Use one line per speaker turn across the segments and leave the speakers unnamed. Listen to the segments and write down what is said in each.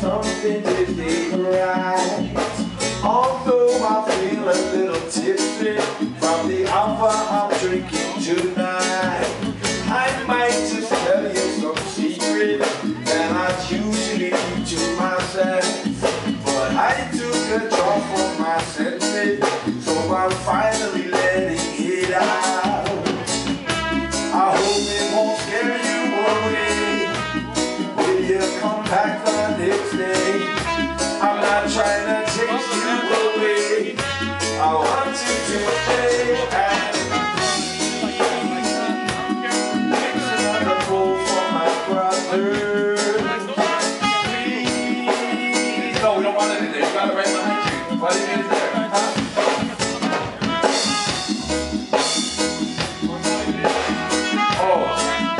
Something just ain't right. Although I feel a little tipsy from the alpha I'm drinking tonight, I might just tell you some secret that I usually keep to myself. But I took a drop from my senses, so I'm finally letting it out. I hope it won't scare you away. Will you come back the next day? I'm not trying to chase you away. I want you to stay and mix another bowl for my brother. Please. No, we don't want it in there. You got it right behind you. Why didn't you get it there? Huh? Oh,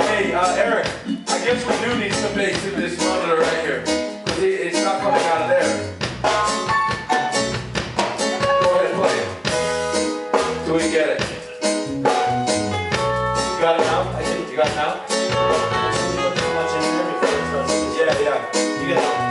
hey, Eric. I guess we do need some bass in this monitor right here, because it's not coming out of there. Go ahead and play it till we get it. You got it now? I think you got it now? Yeah, yeah. You got it.